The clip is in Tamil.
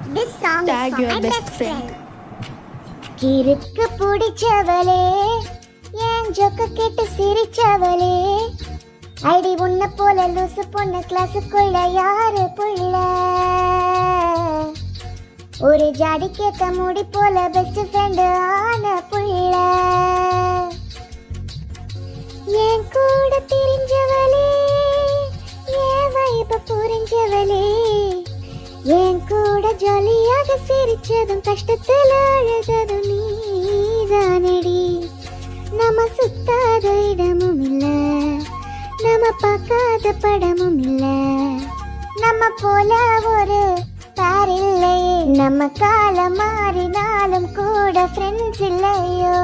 This song Tag is for your my best best friend. friend. கிறுக்கு பிடிச்சவளே என் ஜொக்க கேட்டு சிரிச்சவளே ஐடி உன்ன போல லூசு பொண்ணு கிளாஸுக்குள்ள யாரு புள்ள ஒரு ஜாடி கேட்ட முடி போல பெஸ்ட் ஃப்ரெண்டு ஆன புள்ள என் கூட தெரிஞ்சவளே என் வைப்ப புரிஞ்சவளே என் கூட ஜாலியாக சிரிச்சதும் கஷ்டத்தில் அழுததும் நீதானடி நம்ம சுத்தாத இடமும் இல்ல நம்ம பார்க்காத படமும் இல்ல நம்ம போல ஒரு பேர் இல்லையே நம்ம காலம் மாறினாலும் கூட ஃப்ரெண்ட்ஸ் இல்லையோ